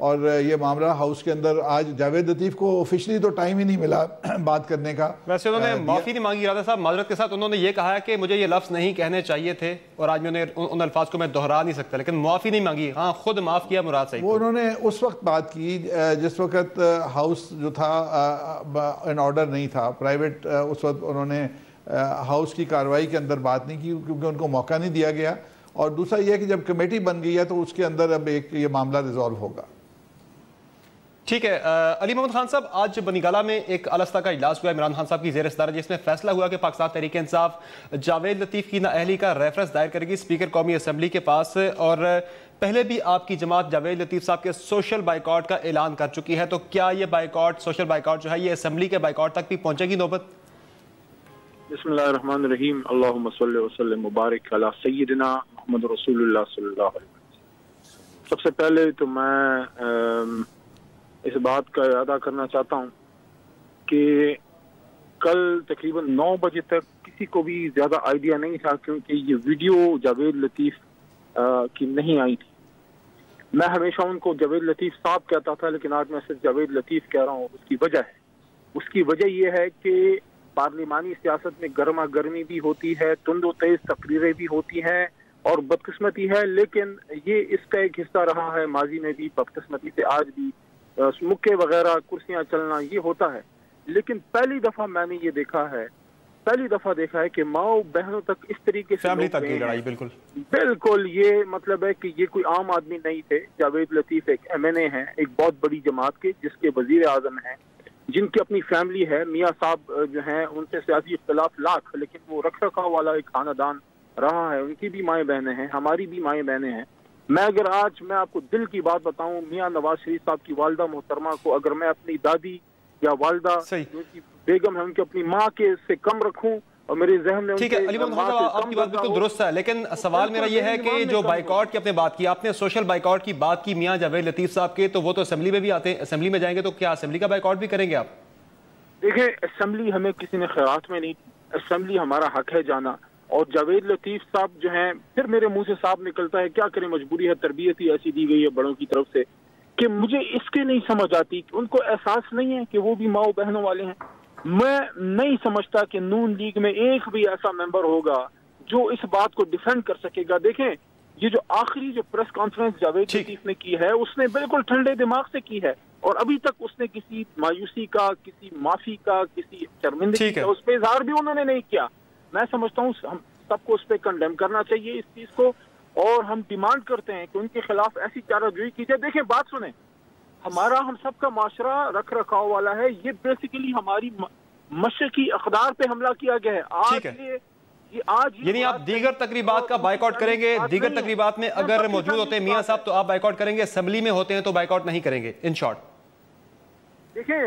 اور یہ معاملہ ہاؤس کے اندر آج جاوید لطیف کو آفیشلی تو ٹائم ہی نہیں ملا بات کرنے کا. ویسے انہوں نے معافی نہیں مانگی ارادہ صاحب, معذرت کے ساتھ انہوں نے یہ کہا کہ مجھے یہ لفظ نہیں کہنے چاہیے تھے اور آج میں ان الفاظ کو میں دہرا نہیں سکتا, لیکن معافی نہیں مانگی. ہاں خود معاف کیا مراد سعید. وہ انہوں نے اس وقت بات کی جس وقت ہاؤس جو تھا ان آرڈر نہیں تھا, پرائیویٹ, اس وقت انہوں نے ہاؤس کی کارروائی کے اندر بات نہیں کی کیونکہ ان کو موقع نہیں دیا گیا. اور دوسرا یہ کہ جب کمیٹی بن گئی ہے تو اس کے اندر اب ایک یہ معاملہ ریزالو ہوگا. ٹھیک ہے. علی محمد خان صاحب, آج بنی گالہ میں ایک الاصطہ کا اجلاس ہوا ہے عمران خان صاحب کی زیر صدارت, جس میں فیصلہ ہوا کہ پاکستان تحریک انصاف جاوید لطیف کی نااہلی کا ریفرنس دائر کرے گی اسپیکر قومی اسمبلی کے پاس. اور پہلے بھی آپ کی جماعت جاوید لطیف صاحب کے سوشل بائیکاٹ کا اعلان کر چکی ہے, تو کیا یہ بائیکاٹ, سوشل بائیکاٹ جو ہے, یہ اسمبلی کے بائیکاٹ تک بھی پہنچے گی نوبت؟ بسم اللہ الرحمن الرحیم. اللہم صلی وسلم مبارک علی سیدنا محمد رسول اللہ صلی اللہ علیہ وسلم. سب سے پہلے تو میں اس بات کا ارادہ کرنا چاہتا ہوں کہ کل تقریباً 9 بجے تک کسی کو بھی زیادہ آئیڈیا نہیں تھا, کیونکہ یہ ویڈیو جاوید لطیف کی نہیں آئی تھی. میں ہمیشہ ان کو جاوید لطیف صاحب کہتا تھا, لیکن آج میں صرف جاوید لطیف کہہ رہا ہوں. اس کی وجہ یہ ہے کہ پارلیمانی سیاست میں گرما گرمی بھی ہوتی ہے, تند و تیز تقریریں بھی ہوتی ہیں, اور بدقسمتی ہے لیکن یہ اس کا ایک حصہ رہا ہے. ماضی میں بھی بدقسمتی سے آج بھی مکے وغیرہ کرسیاں چلنا یہ ہوتا ہے. لیکن پہلی دفعہ میں نے یہ دیکھا ہے کہ ماؤں بہنوں تک اس طریقے سے فیملی تک کی لڑائی. بالکل یہ مطلب ہے کہ یہ کوئی عام آدمی نہیں تھے. جاوید لطیف ایک MNA ہیں, ایک بہت بڑی جماعت کے, جس کے وزیر اعظم ہیں, جن کی اپنی فیملی ہے. میاں صاحب جو ہیں ان سے سیاسی اختلاف لاکھ, لیکن وہ رکھ رکھاؤ والا ایک خاندان رہا ہے. ان کی بھی مائیں بہنیں ہیں, ہماری بھی مائیں بہنیں ہیں. میں اگر آج میں آپ کو دل کی بات بتاؤں, میاں نواز شریف صاحب کی والدہ محترمہ کو اگر میں اپنی دادی یا والدہ جو کی بیگم ہے ان کی اپنی ماں کے سے کم رکھوں اور میرے ذہن میں, ٹھیک ہے علی محمد صاحب آپ کی بات بالکل درست ہے, لیکن سوال میرا یہ ہے کہ جو بائیکاٹ کی آپ نے بات کی, آپ نے سوشل بائیکاٹ کی بات کی میاں جاوید لطیف صاحب کے, تو وہ تو اسمبلی میں بھی آتے ہیں, اسمبلی میں جائیں گے تو کیا اسمبلی کا بائیکاٹ بھی کریں گے آپ؟ دیکھیں اسمبلی ہمیں کسی نے خیرات میں نہیں, اسمبلی ہمارا حق ہے جانا. اور جاوید لطیف صاحب جو ہیں, پھر میرے منہ سے صاحب نکلتا ہے, کیا کریں مجبوری ہے, تربیت ہی ایسی دی گئی ہے بڑوں کی طرف سے کہ مجھے اس کے نہیں سمجھ آتی کہ ان کو احساس نہیں ہے کہ وہ بھی ماؤں بہنوں والے ہیں. میں نہیں سمجھتا کہ نون لیگ میں ایک بھی ایسا ممبر ہوگا جو اس بات کو ڈیفینڈ کر سکے گا. دیکھیں یہ جو آخری جو پریس کانفرنس جاوید لطیف نے کی ہے, اس نے بالکل ٹھنڈے دماغ سے کی ہے, اور ابھی تک اس نے کسی مایوسی کا, کسی معافی کا, کسی شرمندگی کا اس پہ اظہار بھی انہوں نے نہیں کیا. میں سمجھتا ہوں ہم سب کو اس پہ کنڈیم کرنا چاہیے اس چیز کو, اور ہم ڈیمانڈ کرتے ہیں کہ ان کے خلاف ایسی چارہ جوئی کی جائے. دیکھیں بات سنیں, ہم سب کا معاشرہ رکھ رکھاؤ والا ہے. یہ بیسیکلی ہماری مشرقی اقدار پہ حملہ کیا گیا ہے. یعنی آپ دیگر تقریبات کا بائیکاٹ کریں گے, دیگر تقریبات میں اگر موجود ہوتے ہیں میاں صاحب تو آپ بائیکاٹ کریں گے, اسمبلی میں ہوتے ہیں تو بائیکاٹ نہیں کریں گے ان شارٹ؟ دیکھیں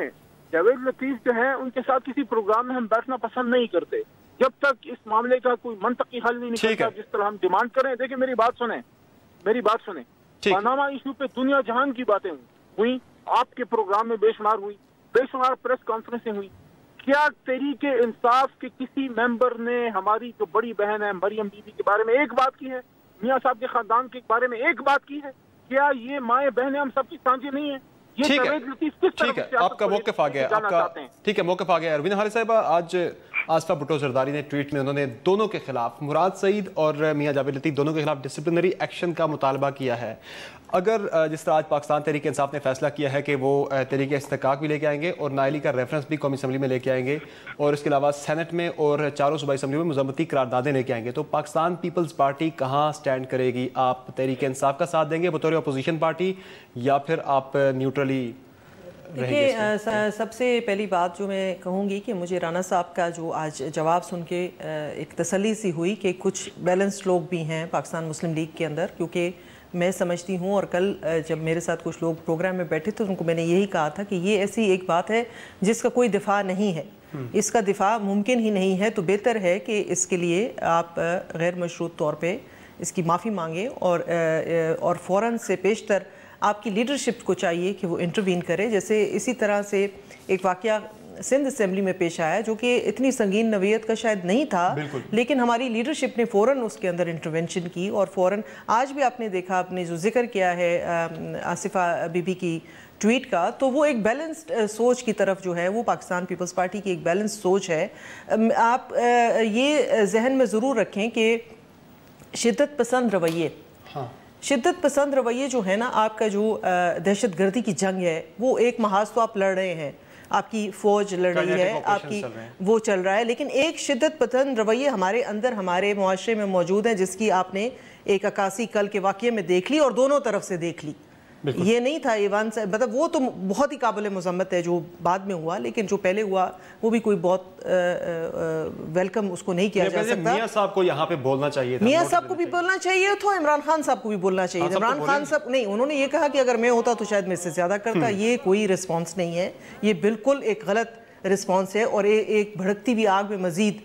جاوید لطیف جو ہیں ان کے ساتھ کسی پروگرام میں ہم بیٹھنا پسند نہیں کرتے جب تک اس معاملے کا کوئی منطقی حل نہیں نکلتا جس طرح ہم ڈیمانڈ کریں. دیکھیں میری بات سنیں, پاناما ایشو پہ دنیا جہان کی باتیں ہوئی, آپ کے پروگرام میں بے شمار پریس کانفرنسیں ہوئی. کیا تحریک انصاف کے کسی ممبر نے ہماری جو بڑی بہن ہے مریم بی بی کے بارے میں ایک بات کی ہے, میاں صاحب کے خاندان کے بارے میں ایک بات کی ہے؟ کیا یہ مائیں بہنیں ہم سب کی سانجھی نہیں ہیں؟ ٹھیک ہے, آپ کا موقف آ گیا, ٹھیک ہے موقف آ گیا. اروین حارث صاحبہ, آج آصفہ بھٹو زرداری نے ٹویٹ میں انہوں نے دونوں کے خلاف, مراد سعید اور میاں جاوید لطیف دونوں کے خلاف ڈسپلنری ایکشن کا مطالبہ کیا ہے. اگر جس طرح آج پاکستان تحریک انصاف نے فیصلہ کیا ہے کہ وہ تحریک استحقاق بھی لے کے آئیں گے اور نااہلی کا ریفرنس بھی قومی اسمبلی میں لے کے آئیں گے, اور اس کے علاوہ سینٹ میں اور چاروں صوبائی اسمبلی میں مذمتی قراردادیں لے کے آئیں گے, تو پاکستان پیپلز پارٹی کہاں سٹینڈ کرے گی؟ آپ تحریک انصاف کا ساتھ دیں گے بطور اپوزیشن پارٹی, یا پھر آپ نیوٹرلی؟ دیکھیے سب سے پہلی بات جو میں کہوں گی کہ مجھے رانا صاحب کا جو آج جواب سن کے ایک تسلی سی ہوئی کہ کچھ بیلنس لوگ بھی ہیں پاکستان مسلم لیگ کے اندر, کیونکہ میں سمجھتی ہوں, اور کل جب میرے ساتھ کچھ لوگ پروگرام میں بیٹھے تو ان کو میں نے یہی کہا تھا کہ یہ ایسی ایک بات ہے جس کا کوئی دفاع نہیں ہے, اس کا دفاع ممکن ہی نہیں ہے. تو بہتر ہے کہ اس کے لیے آپ غیر مشروط طور پہ اس کی معافی مانگیں, اور فوراً سے پیشتر آپ کی لیڈرشپ کو چاہیے کہ وہ انٹروین کرے. جیسے اسی طرح سے ایک واقعہ سندھ اسمبلی میں پیش آیا جو کہ اتنی سنگین نوعیت کا شاید نہیں تھا، لیکن ہماری لیڈرشپ نے فوراً اس کے اندر انٹرونشن کی، اور فوراً آج بھی آپ نے دیکھا، آپ نے جو ذکر کیا ہے آصفہ بی بی کی ٹویٹ کا، تو وہ ایک بیلنسڈ سوچ کی طرف جو ہے وہ پاکستان پیپلز پارٹی کی ایک بیلنسڈ سوچ ہے۔ آپ یہ ذہن میں ضرور رکھیں کہ شدت پسند رویے جو ہے نا، آپ کا جو دہشت گردی کی جنگ ہے وہ ایک محاذ تو آپ لڑ رہے ہیں، آپ کی فوج لڑ رہی ہے، آپ کی وہ چل رہا ہے، لیکن ایک شدت پسند رویے ہمارے اندر ہمارے معاشرے میں موجود ہیں، جس کی آپ نے ایک 81 کل کے واقعے میں دیکھ لی اور دونوں طرف سے دیکھ لی۔ یہ نہیں تھا ایوان سے، مطلب وہ تو بہت ہی قابل مذمت ہے جو بعد میں ہوا، لیکن جو پہلے ہوا وہ بھی کوئی بہت ویلکم اس کو نہیں کیا جا سکتا۔ میاں صاحب کو یہاں پہ بولنا چاہیے تھا، میاں صاحب کو بھی بولنا چاہیے تھا، عمران خان صاحب کو بھی بولنا چاہیے تھا۔ عمران خان صاحب نہیں، انہوں نے یہ کہا کہ اگر میں ہوتا تو شاید میرے سے زیادہ کرتا، یہ کوئی رسپانس نہیں ہے، یہ بالکل ایک غلط رسپانس ہے اور ایک بھڑکتی ہوئی آگ میں مزید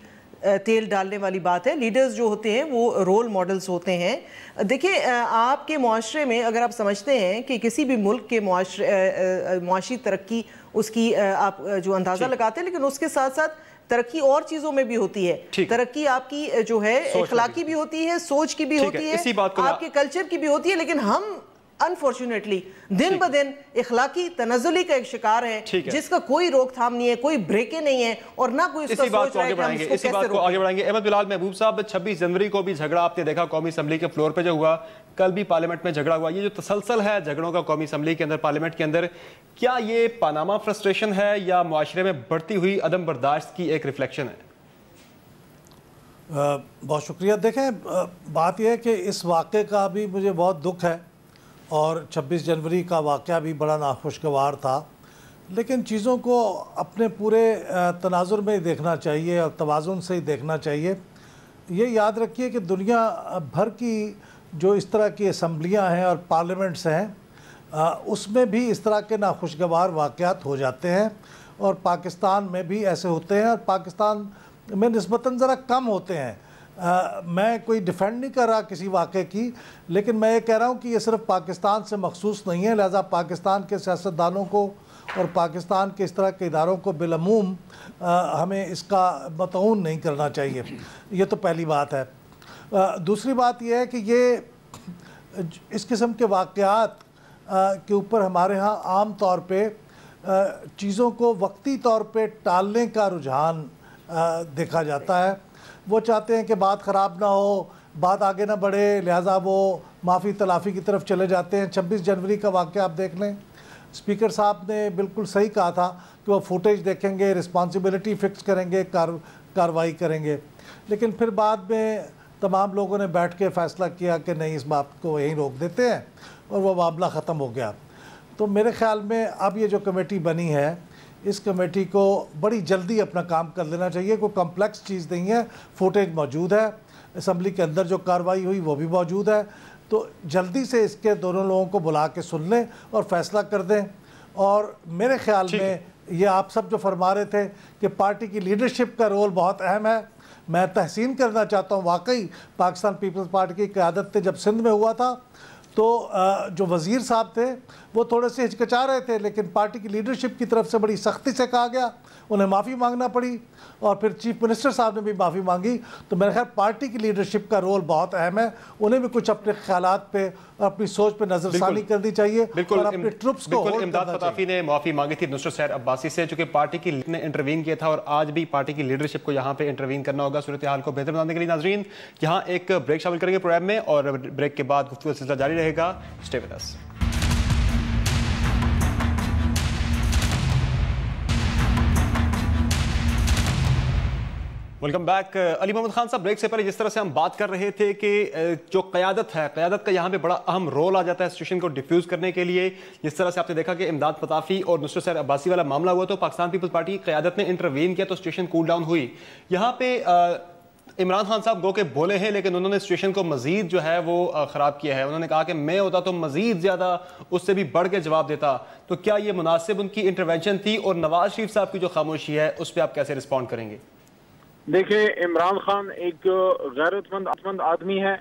تیل ڈالنے والی بات ہے۔ لیڈرز جو ہوتے ہیں وہ رول ماڈلز ہوتے ہیں۔ دیکھیں آپ کے معاشرے میں اگر آپ سمجھتے ہیں کہ کسی بھی ملک کے معاشی ترقی اس کی آپ جو اندازہ لگاتے ہیں، لیکن اس کے ساتھ ساتھ ترقی اور چیزوں میں بھی ہوتی ہے، ترقی آپ کی جو ہے اخلاقی بھی ہوتی ہے، سوچ کی بھی ہوتی ہے، آپ کے کلچر کی بھی ہوتی ہے، لیکن ہم انفارچونیٹلی دن بدن اخلاقی تنزلی کا ایک شکار ہے جس کا کوئی روک تھام نہیں ہے، کوئی بریکیں نہیں ہے، اور نہ کوئی اس کا سوچ رہا ہے کہ ہم اس کو کیسے روکیں۔ آگے بڑھائیں گے۔ احمد بلال محبوب صاحب، 26 جنوری کو بھی جھگڑا آپ نے دیکھا قومی اسمبلی کے فلور پہ جو ہوا، کل بھی پارلیمنٹ میں جھگڑا ہوا، یہ جو تسلسل ہے جھگڑوں کا قومی اسمبلی کے اندر، پارلیمنٹ کے اندر، کیا یہ پاناما فرسٹریشن ہے یا معاشرے میں بڑھتی ہوئی عدم برداشت کی ایک ریفلیکشن ہے؟ بہت شکریہ۔ دیکھیں بات یہ ہے کہ اس واقعے کا بھی مجھے بہت دکھ ہے، اور 26 جنوری کا واقعہ بھی بڑا ناخوشگوار تھا، لیکن چیزوں کو اپنے پورے تناظر میں دیکھنا چاہیے اور توازن سے ہی دیکھنا چاہیے۔ یہ یاد رکھیے کہ دنیا بھر کی جو اس طرح کی اسمبلیاں ہیں اور پارلیمنٹس ہیں، اس میں بھی اس طرح کے ناخوشگوار واقعات ہو جاتے ہیں، اور پاکستان میں بھی ایسے ہوتے ہیں، اور پاکستان میں نسبتاً ذرا کم ہوتے ہیں۔ میں کوئی ڈیفینڈ نہیں کر رہا کسی واقعے کی، لیکن میں یہ کہہ رہا ہوں کہ یہ صرف پاکستان سے مخصوص نہیں ہے، لہذا پاکستان کے سیاستدانوں کو اور پاکستان کے اس طرح کے اداروں کو بالعموم ہمیں اس کا متعون نہیں کرنا چاہیے۔ یہ تو پہلی بات ہے۔ دوسری بات یہ ہے کہ یہ اس قسم کے واقعات کے اوپر ہمارے ہاں عام طور پہ چیزوں کو وقتی طور پہ ٹالنے کا رجحان دیکھا جاتا ہے۔ وہ چاہتے ہیں کہ بات خراب نہ ہو، بات آگے نہ بڑھے، لہٰذا وہ معافی تلافی کی طرف چلے جاتے ہیں۔ 26 جنوری کا واقعہ آپ دیکھ لیں، اسپیکر صاحب نے بالکل صحیح کہا تھا کہ وہ فوٹیج دیکھیں گے، رسپانسبلٹی فکس کریں گے، کارروائی کریں گے، لیکن پھر بعد میں تمام لوگوں نے بیٹھ کے فیصلہ کیا کہ نہیں، اس بات کو یہیں روک دیتے ہیں، اور وہ معاملہ ختم ہو گیا۔ تو میرے خیال میں اب یہ جو کمیٹی بنی ہے، اس کمیٹی کو بڑی جلدی اپنا کام کر لینا چاہیے۔ کوئی کمپلیکس چیز نہیں ہے، فوٹیج موجود ہے، اسمبلی کے اندر جو کارروائی ہوئی وہ بھی موجود ہے، تو جلدی سے اس کے دونوں لوگوں کو بلا کے سن لیں اور فیصلہ کر دیں۔ اور میرے خیال میں یہ آپ سب جو فرما رہے تھے کہ پارٹی کی لیڈرشپ کا رول بہت اہم ہے، میں تحسین کرنا چاہتا ہوں۔ واقعی پاکستان پیپلز پارٹی کی قیادت تھے، جب سندھ میں ہوا تھا تو جو وزیر صاحب تھے وہ تھوڑے سے ہچکچا رہے تھے، لیکن پارٹی کی لیڈرشپ کی طرف سے بڑی سختی سے کہا گیا، انہیں معافی مانگنا پڑی، اور پھر چیف منسٹر صاحب نے بھی معافی مانگی۔ تو میرے خیال پارٹی کی لیڈرشپ کا رول بہت اہم ہے، انہیں بھی کچھ اپنے خیالات پہ اور اپنی سوچ پہ نظر ثانی کرنی چاہیے، اور اپنے ٹروپس کو ہولڈ کرنا چاہیے۔ فتافی نے معافی مانگی تھی نصرت سیر عباسی سے، چونکہ پارٹی کی نے انٹروین کیا تھا، اور آج بھی پارٹی کی لیڈرشپ کو یہاں پہ انٹروین کرنا ہوگا صورتحال کو بہتر بنانے کے لیے۔ ناظرین، یہاں ایک بریک شامل کریں گے پروگرام میں، اور بریک کے بعد گفتگو کا سلسلہ جاری رہے گا۔ Stay with us. Welcome back. Ali Muhammad Khan Sahab, break سے پہلے جس طرح سے ہم بات کر رہے تھے کہ جو قیادت ہے، قیادت کا یہاں پہ بڑا اہم رول آ جاتا ہے سچویشن کو ڈیفیوز کرنے کے لیے، جس طرح سے آپ نے دیکھا کہ امداد فتافی اور نصرت سیر عباسی والا معاملہ ہوا تو پاکستان پیپلز پارٹی کی قیادت نے انٹروین کیا تو سچویشن کول ڈاؤن ہوئی۔ یہاں پہ عمران خان صاحب گو کے بولے ہیں، لیکن انہوں نے سچویشن کو مزید جو ہے وہ خراب کیا ہے۔ انہوں نے کہا کہ میں ہوتا تو مزید زیادہ اس سے بھی بڑھ کے جواب دیتا۔ تو کیا یہ مناسب ان کی انٹروینشن تھی، اور نواز شریف صاحب کی جو خاموشی ہے اس پہ آپ کیسے رسپونڈ کریں گے؟ دیکھیں، عمران خان ایک غیرت مند آدمی ہے،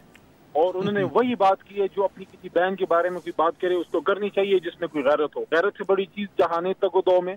اور انہوں نے وہی بات کی ہے جو اپنی کسی بہن کے بارے میں کوئی بات کرے اس کو کرنی چاہیے جس میں کوئی غیرت ہو۔ غیرت سے بڑی چیز جہانے تک و دو میں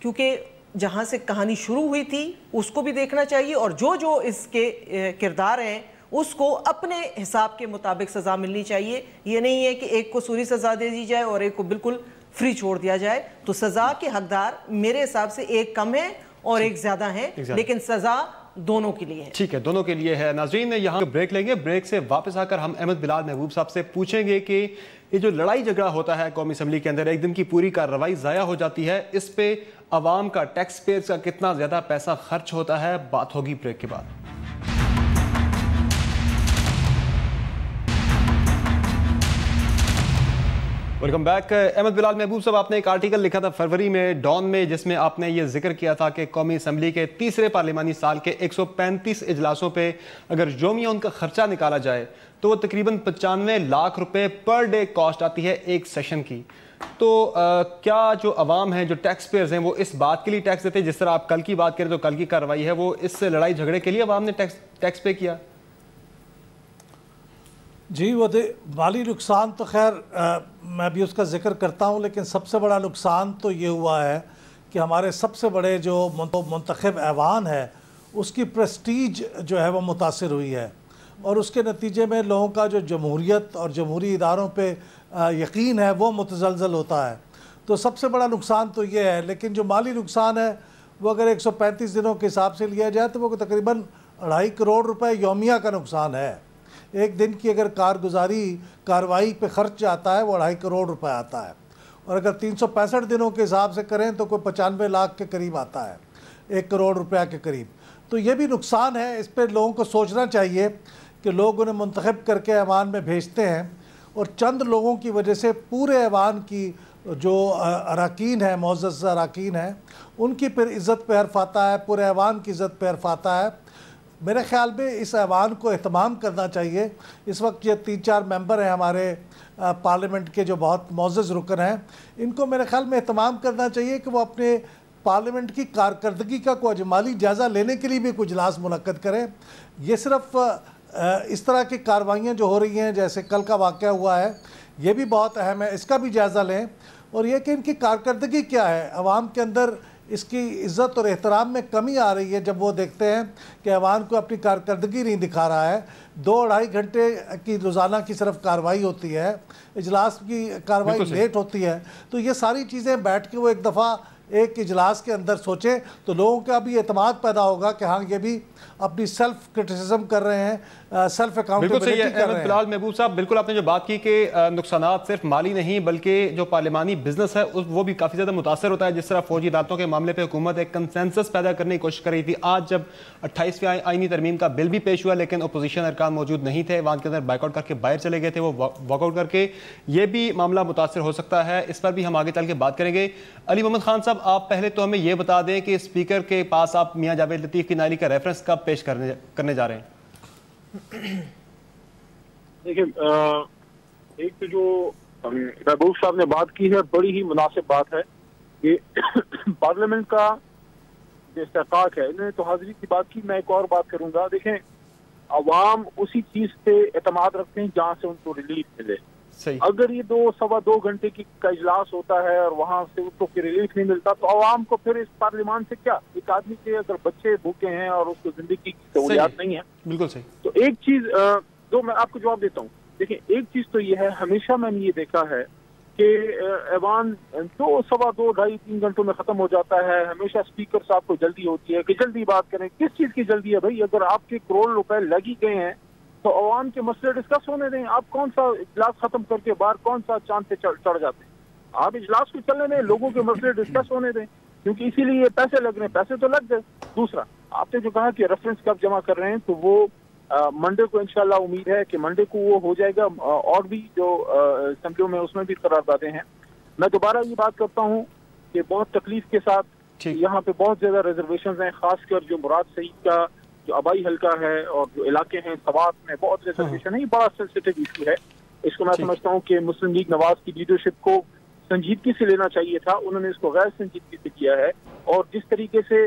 کیونکہ جہاں سے کہانی شروع ہوئی تھی اس کو بھی دیکھنا چاہیے، اور جو اس کے کردار ہیں اس کو اپنے حساب کے مطابق سزا ملنی چاہیے. یہ نہیں ہے کہ ایک کو سوری سزا دے دی جائے اور ایک کو بالکل فری چھوڑ دیا جائے. تو سزا کے حقدار میرے حساب سے ایک کم ہے اور ایک زیادہ ہے، لیکن سزا دونوں کے لیے ہے. ٹھیک ہے، دونوں کے لیے ہے. ناظرین یہاں بریک لیں گے، بریک سے واپس آ کر ہم احمد بلال محبوب صاحب سے پوچھیں گے کہ یہ جو لڑائی جھگڑا ہوتا ہے قومی اسمبلی کے اندر، ایک دن کی پوری کارروائی ضائع ہو جاتی ہے، اس پہ عوام کا ٹیکس پیئرز کا کتنا زیادہ پیسہ خرچ ہوتا ہے. بات ہوگی بریک کے بعد. Welcome back. احمد بلال محبوب صاحب، آپ نے ایک آرٹیکل لکھا تھا فروری میں ڈان میں، جس میں آپ نے یہ ذکر کیا تھا کہ قومی اسمبلی کے تیسرے پارلیمانی سال کے 135 اجلاسوں پہ اگر یومیہ ان کا خرچہ نکالا جائے تو وہ تقریباً 95 لاکھ روپے پر ڈے کاسٹ آتی ہے ایک سیشن کی. تو کیا جو عوام ہیں، جو ٹیکس پیئرز ہیں، وہ اس بات کے لیے ٹیکس دیتے ہیں؟ جس طرح آپ کل کی بات کریں تو کل کی کارروائی ہے، وہ اس لڑائی جھگڑے کے لیے عوام نے ٹیکس پے کیا؟ جی، وہ مالی نقصان تو خیر میں بھی اس کا ذکر کرتا ہوں، لیکن سب سے بڑا نقصان تو یہ ہوا ہے کہ ہمارے سب سے بڑے جو منتخب ایوان ہے اس کی پریسٹیج جو ہے وہ متاثر ہوئی ہے، اور اس کے نتیجے میں لوگوں کا جو جمہوریت اور جمہوری اداروں پہ یقین ہے وہ متزلزل ہوتا ہے. تو سب سے بڑا نقصان تو یہ ہے. لیکن جو مالی نقصان ہے وہ اگر 135 دنوں کے حساب سے لیا جائے تو وہ تقریباً 2.5 کروڑ روپے یومیہ کا نقصان ہے. ایک دن کی اگر کارروائی پہ خرچ آتا ہے وہ 2.5 کروڑ روپے آتا ہے، اور اگر 365 دنوں کے حساب سے کریں تو کوئی 95 لاکھ کے قریب آتا ہے، 1 کروڑ روپے کے قریب. تو یہ بھی نقصان ہے. اس پہ لوگوں کو سوچنا چاہیے کہ لوگ انہیں منتخب کر کے ایوان میں بھیجتے ہیں، اور چند لوگوں کی وجہ سے پورے ایوان کی جو اراکین ہیں، معزز اراکین ہیں، ان کی پھر عزت پہ حرف آتا ہے، پورے ایوان کی عزت پہ حرف آتا ہے. میرے خیال میں اس ایوان کو اہتمام کرنا چاہیے. اس وقت یہ 3-4 ممبر ہیں ہمارے پارلیمنٹ کے جو بہت معزز رکن ہیں، ان کو میرے خیال میں اہتمام کرنا چاہیے کہ وہ اپنے پارلیمنٹ کی کارکردگی کا کوئی اجمالی جائزہ لینے کے لیے بھی کوئی اجلاس منعقد کریں. یہ صرف اس طرح کی کارروائیاں جو ہو رہی ہیں جیسے کل کا واقعہ ہوا ہے، یہ بھی بہت اہم ہے، اس کا بھی جائزہ لیں. اور یہ کہ ان کی کارکردگی کیا ہے. عوام کے اندر اس کی عزت اور احترام میں کمی آ رہی ہے جب وہ دیکھتے ہیں کہ ایوان کو اپنی کارکردگی نہیں دکھا رہا ہے. 2-2.5 گھنٹے کی روزانہ کی صرف کارروائی ہوتی ہے، اجلاس کی کارروائی لیٹ ہوتی ہے. تو یہ ساری چیزیں بیٹھ کے وہ ایک دفعہ ایک اجلاس کے اندر سوچیں تو لوگوں کا بھی اعتماد پیدا ہوگا کہ ہاں یہ بھی اپنی سیلف کرٹیسزم کر رہے ہیں، سیلف اکاؤنٹیبلٹی کر رہے ہیں. احمد بلال محبوب صاحب، بالکل آپ نے جو بات کی کہ نقصانات صرف مالی نہیں بلکہ جو پارلیمانی بزنس ہے وہ بھی کافی زیادہ متاثر ہوتا ہے. جس طرح فوجی عدالتوں کے معاملے پہ حکومت ایک کنسنسس پیدا کرنے کی کوشش کر رہی تھی. آج جب 28ویں آئینی ترمیم کا بل بھی پیش ہوا لیکن اپوزیشن ارکان موجود نہیں تھے، ایوان کے اندر بائیک آؤٹ کر کے باہر چلے گئے تھے، وہ واک آؤٹ کر کے، یہ بھی معاملہ متاثر ہو سکتا ہے. اس پر بھی ہم آگے چل کے بات کریں گے. علی محمد خان صاحب، آپ پہلے تو ہمیں یہ بتا دیں کہ اسپیکر کے پاس آپ میاں جاوید لطیف کی نائلی کا ریفرنس کب پیش کرنے جا رہے ہیں؟ دیکھیں، ایک تو جو محبوب صاحب نے بات کی ہے بڑی ہی مناسب بات ہے کہ پارلیمنٹ کا جو استحقاق ہے، انہوں نے تو حاضری کی بات کی. میں ایک اور بات کروں گا. دیکھیں، عوام اسی چیز پہ اعتماد رکھتے ہیں جہاں سے ان کو ریلیف ملے. اگر یہ 2-2.25 گھنٹے کا اجلاس ہوتا ہے اور وہاں سے اس کو پھر ریلیف نہیں ملتا تو عوام کو پھر اس پارلیمان سے کیا؟ ایک آدمی کے اگر بچے بھوکے ہیں اور اس کو زندگی کی سہولیات نہیں ہے، بالکل صحیح. تو ایک چیز جو میں آپ کو جواب دیتا ہوں، دیکھیں ایک چیز تو یہ ہے، ہمیشہ میں نے یہ دیکھا ہے کہ ایوان 2-2.25-3 گھنٹوں میں ختم ہو جاتا ہے. ہمیشہ اسپیکر صاحب کو جلدی ہوتی ہے کہ جلدی بات کریں. کس چیز کی جلدی ہے بھائی؟ اگر آپ کے کروڑ روپے لگ ہی گئے ہیں تو عوام کے مسئلے ڈسکس ہونے دیں. آپ کون سا اجلاس ختم کر کے باہر کون سا چاند پہ چڑھ جاتے ہیں؟ آپ اجلاس کو چلنے دیں، لوگوں کے مسئلے ڈسکس ہونے دیں، کیونکہ اسی لیے یہ پیسے لگ رہے ہیں. پیسے تو لگ گئے. دوسرا، آپ نے جو کہا کہ ریفرنس کب جمع کر رہے ہیں، تو وہ منڈے کو انشاءاللہ امید ہے کہ منڈے کو وہ ہو جائے گا. اور بھی جو اسمبلیوں میں اس میں بھی قراردادیں ہیں. میں دوبارہ یہ بات کرتا ہوں کہ بہت تکلیف کے ساتھ یہاں پہ بہت زیادہ ریزرویشنز ہیں، خاص کر جو مراد سعید کا جو آبائی حلقہ ہے اور جو علاقے ہیں سوات میں بہت ریزرویشن ہے. یہ بڑا سینسیٹیو ایشو ہے. اس کو میں سمجھتا ہوں کہ مسلم لیگ نواز کی لیڈرشپ کو سنجیدگی سے لینا چاہیے تھا. انہوں نے اس کو غیر سنجیدگی سے کیا ہے. اور جس طریقے سے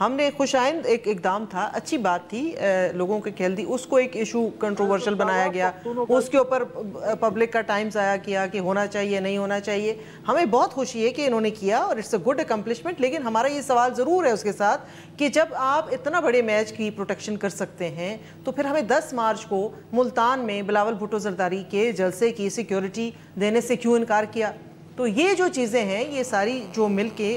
ہم نے خوش آئند ایک اقدام تھا، اچھی بات تھی، لوگوں کے کھیل دی، اس کو ایک ایشو کنٹروورشل بنایا گیا، اس کے اوپر پبلک کا ٹائم ضائع کیا کہ ہونا چاہیے نہیں ہونا چاہیے. ہمیں بہت خوشی ہے کہ انہوں نے کیا اور اٹس اے گڈ اکمپلشمنٹ. لیکن ہمارا یہ سوال ضرور ہے اس کے ساتھ کہ جب آپ اتنا بڑے میچ کی پروٹیکشن کر سکتے ہیں تو پھر ہمیں 10 مارچ کو ملتان میں بلاول بھٹو زرداری کے جلسے کی سیکیورٹی دینے سے کیوں انکار کیا؟ تو یہ جو چیزیں ہیں یہ ساری جو مل کے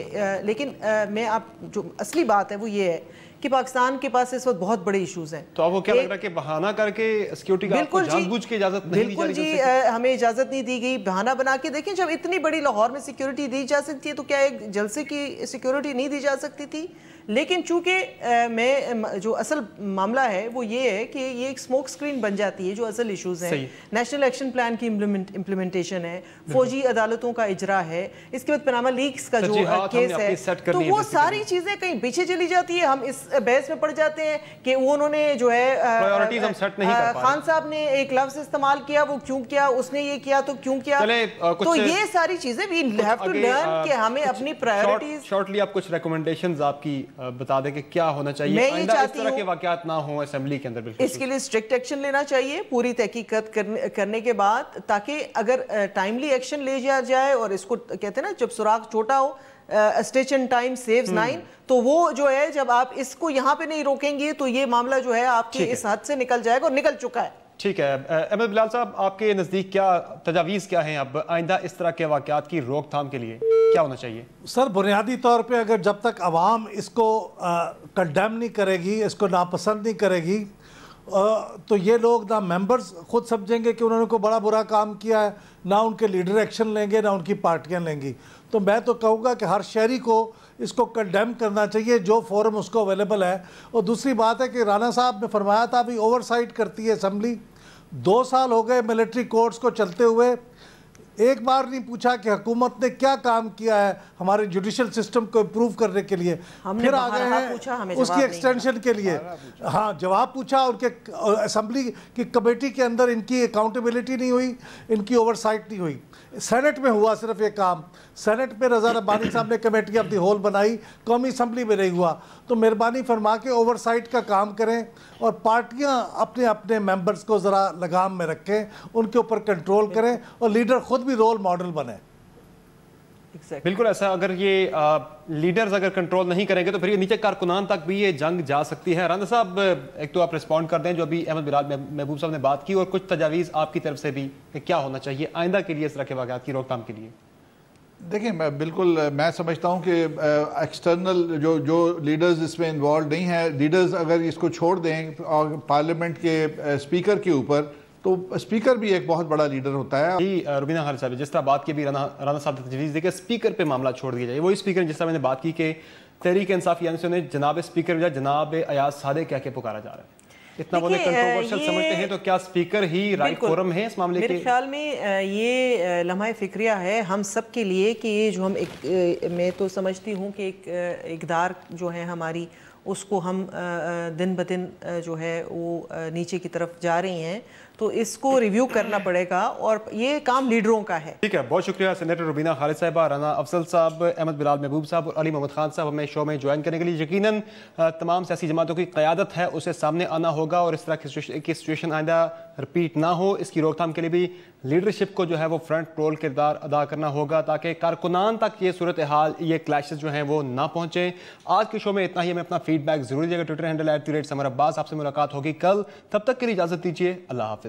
لیکن میں آپ جو اصلی بات ہے وہ یہ ہے کہ پاکستان کے پاس اس وقت بہت بڑے ایشوز ہیں. تو آپ کو کیا لگ رہا ہے کہ بہانہ کر کے سیکیورٹی کا آپ کو جان بوجھ کے اجازت نہیں دی جا رہی؟ بالکل جی، ہمیں اجازت نہیں دی گئی. بہانہ بنا کے دیکھیں، جب اتنی بڑی لاہور میں سیکیورٹی دی جا سکتی ہے تو کیا ایک جلسے کی سیکیورٹی نہیں دی جا سکتی تھی؟ لیکن چونکہ میں جو اصل معاملہ ہے وہ یہ ہے کہ یہ ایک سموک سکرین بن جاتی ہے. جو اصل ایشوز ہیں، نیشنل ایکشن پلان کی امپلیمنٹیشن ہے، فوجی عدالتوں کا اجرا ہے، اس کے بعد پاناما لیکس کا جو کیس ہے، تو وہ ساری چیزیں کہیں پیچھے چلی جاتی ہے. ہم اس بحث میں پڑ جاتے ہیں کہ وہ انہوں نے جو ہے خان صاحب نے ایک لفظ استعمال کیا، وہ کیوں کیا، اس نے یہ کیا تو کیوں کیا. تو یہ ساری چیزیں وی ہیو ٹو لرن کہ ہمیں اپنی پرائیورٹیز. شارٹلی آپ کچھ ریکمنڈیشنز آپ کی بتا دیں کہ کیا ہونا چاہیے آئندہ اس طرح کے واقعات نہ ہوں اسمبلی کے اندر؟ اس کے لیے اسٹرکٹ ایکشن لینا چاہیے پوری تحقیقات کرنے کے بعد، تاکہ اگر ٹائملی ایکشن لے جائے اور اس کو کہتے ہیں نا جب سراغ چھوٹا ہو اسٹیچ ان ٹائم سیوز 9، تو وہ جو ہے جب آپ اس کو یہاں پہ نہیں روکیں گے تو یہ معاملہ جو ہے آپ کے اس حد سے نکل جائے گا اور نکل چکا ہے. ٹھیک ہے. احمد بلال صاحب، آپ کے نزدیک کیا تجاویز کیا ہیں اب آئندہ اس طرح کے واقعات کی روک تھام کے لیے کیا ہونا چاہیے؟ سر، بنیادی طور پہ اگر جب تک عوام اس کو کنڈیم نہیں کرے گی، اس کو ناپسند نہیں کرے گی، تو یہ لوگ نہ ممبرز خود سمجھیں گے کہ انہوں نے کوئی بڑا برا کام کیا ہے، نہ ان کے لیڈر ایکشن لیں گے، نہ ان کی پارٹیاں لیں گی. تو میں تو کہوں گا کہ ہر شہری کو اس کو کنڈیم کرنا چاہیے جو فورم اس کو اویلیبل ہے. اور دوسری بات ہے کہ رانا صاحب نے فرمایا تھا ابھی اوور سائٹ کرتی ہے اسمبلی. 2 سال ہو گئے ملٹری کورٹس کو چلتے ہوئے، ایک بار نہیں پوچھا کہ حکومت نے کیا کام کیا ہے ہمارے جوڈیشل سسٹم کو امپروو کرنے کے لیے. پھر آ گئے ہیں اس کی ایکسٹینشن کے لیے. ہاں، جواب پوچھا، ان کے اسمبلی کی کمیٹی کے اندر ان کی اکاؤنٹیبلٹی نہیں ہوئی، ان کی اوور سائٹ نہیں ہوئی. سینٹ میں ہوا صرف یہ کام. سینٹ میں رضا ربانی صاحب نے کمیٹی آف دی ہول بنائی، قومی اسمبلی میں نہیں ہوا. تو مہربانی فرما کے اوور سائٹ کا کام کریں اور پارٹیاں اپنے اپنے ممبرز کو ذرا لگام میں رکھیں، ان کے اوپر کنٹرول کریں اور لیڈر خود بھی رول ماڈل بنیں. بالکل ایسا. اگر یہ لیڈرز اگر کنٹرول نہیں کریں گے تو پھر یہ نیچے کارکنان تک بھی یہ جنگ جا سکتی ہے. رانا صاحب، ایک تو آپ رسپونڈ کر دیں جو ابھی احمد بلال محبوب صاحب نے بات کی، اور کچھ تجاویز آپ کی طرف سے بھی کہ کیا ہونا چاہیے آئندہ کے لیے اس طرح کے واقعات کی روک تھام کے لیے. دیکھیں، میں سمجھتا ہوں کہ ایکسٹرنل جو لیڈرز اس میں انوالو نہیں ہیں، لیڈرز اگر اس کو چھوڑ دیں پارلیمنٹ کے اسپیکر کے اوپر، تو اسپیکر بھی ایک بہت بڑا لیڈر ہوتا ہے. جی روبینہ خالد صاحب، جس طرح بات کی بھی رانا صاحب نے تجویز دی کہ اسپیکر پہ معاملہ چھوڑ دیا جائے. وہی اسپیکر جس طرح میں نے بات کی کہ تحریک انصاف یعنی سے انہیں جناب اسپیکر بجائے جناب ایاز صادق کہہ کے پکارا جا رہا ہے. اتنا وہ کنٹروورشل سمجھتے ہیں تو کیا اسپیکر ہی رائٹ فورم ہے اس معاملے کے؟ میرے خیال میں یہ لمحہ فکریہ ہے ہم سب کے لیے کہ یہ جو ہم میں تو سمجھتی ہوں کہ ایک اقدار جو ہے ہماری، اس کو ہم دن بدن جو ہے وہ نیچے کی طرف جا رہی ہیں، تو اس کو ریویو کرنا پڑے گا اور یہ کام لیڈروں کا ہے. ٹھیک ہے، بہت شکریہ سینیٹر روبینہ خالد صاحبہ، رانا افضل صاحب، احمد بلال محبوب صاحب اور علی محمد خان صاحب ہمیں شو میں جوائن کرنے کے لیے. یقیناً تمام سیاسی جماعتوں کی قیادت ہے، اسے سامنے آنا ہوگا اور اس طرح کی سچویشن آئندہ رپیٹ نہ ہو. اس کی روک تھام کے لیے بھی لیڈرشپ کو جو ہے وہ فرنٹ رول کردار ادا کرنا ہوگا تاکہ کارکنان تک یہ صورتحال، یہ کلیشز جو ہیں وہ نہ پہنچیں. آج کے شو میں اتنا ہی. ہمیں اپنا فیڈ بیک ضرور دیجیے گا. ٹویٹر ہینڈل @سمر عباس. آپ سے ملاقات ہوگی کل. تب تک کے لیے اجازت دیجیے. اللہ حافظ.